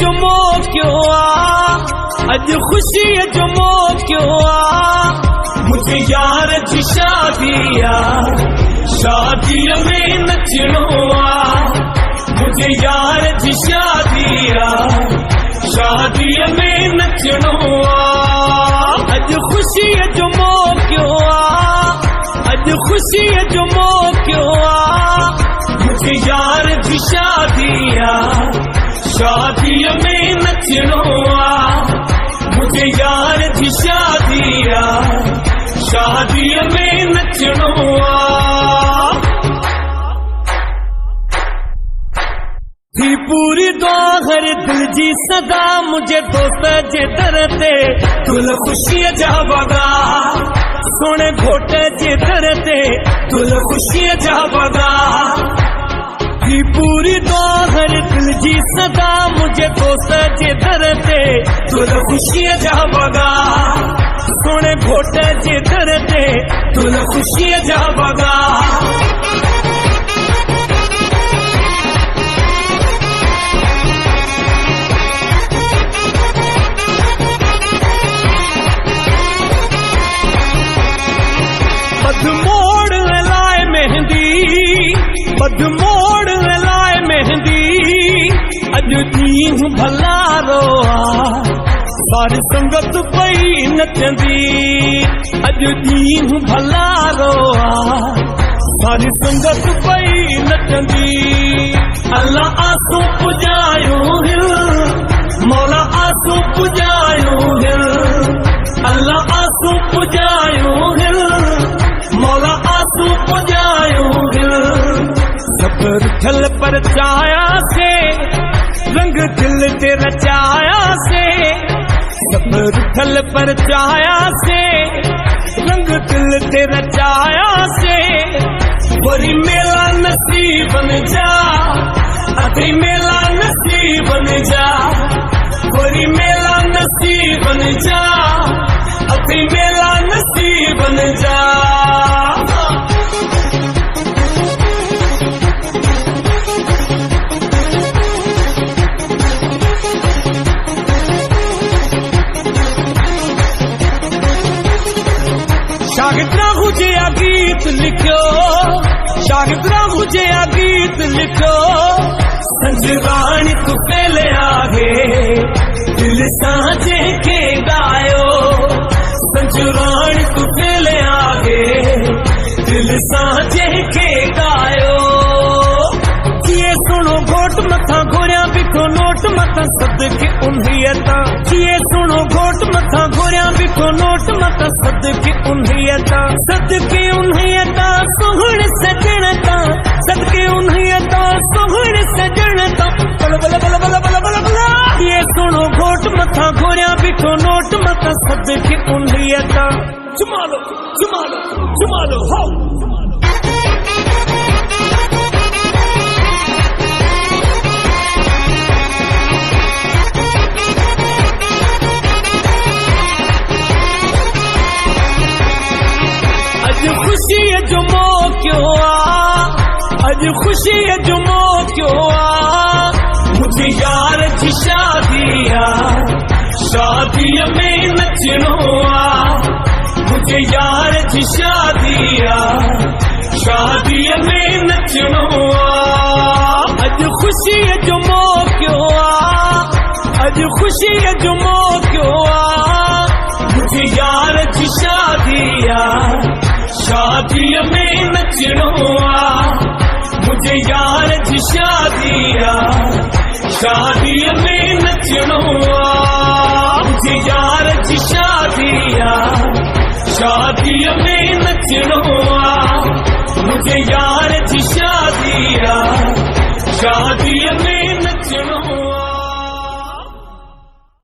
जो मौक़ो अज खुशी जो मौक़ो मुझे यार जी शादी में नचणो मुझे यार जी शादी में नचणो अज खुशी जो मौक़ो अज खुशी जो मौक़ो मुझे यार जी शादी में नचणो मुझे यार जी शादी में नचणो थी पूरी दुआ हर दिल जी सदा मुझे दोस्त जे दर ते तुल खुशी जा बगा सोने घोट जे दर ते तुल खुशी जा बगा थी पूरी दुआ हर दिल जी सदा मुझे दोस्त जे दर ते तुल खुशी जा बगा सोने घोट जे दर ते तुल खुशी जा बगा बदमोड़ लाए मेहंदी बदमोड़ लाए मेहंदी अज दीन भला रोआ सारी संगत पई नचंदी अज दीन भला रोआ सारी संगत पई नचंदी अल्लाह आंसू पुजायो हिल मौला आंसू पुजायो हिल अल्लाह आंसू पुजायो हिल मौला आंसू पुजायो हिल सबर ठल पर चाया से रंग दिल ते रचाया से सबर ठल पर चाया से रंग दिल ते रचाया से वरी मेला नसीब बन जा अभी मेला नसीब बन जा वरी मेला नसीब बन जा अभी मेला नसीब बन जा शागिर्दा हुजे गीत लिखो शागिर्दा हुजे गीत लिखो संजरानी तू पहले आगे दिल सांझे के गायो संजरानी तू पहले आगे दिल सांझे के गायो जिए सुनो घोट मथा घोरिया बिखो नोट मथा सदके उन्हियता जिए सुनो घोट मथा घोरिया बिखो नोट मथा सदके उन्हियता सोहण सजणता सदके उन्हियता सोहण सजणता बल बल बल बल बल बल बल ये सुनो घोट मथा घोरिया बिखो नोट मथा सदके उन्हियता जुमालो जुमालो जुमालो हो खुशी जो मौक़ो अज खुशी जो मौक़ो मुझे यार जी शादी में नचणो मुझे यार जी शादी में नचणो अज खुशी जो मौक़ो अज खुशी जो मौक़ो मुझे यार जी शादी में नचणो मुझे यार जी शादी में नचणो मुझे यार जी शादी में नचणो मुझे यार जी शादी में नचणो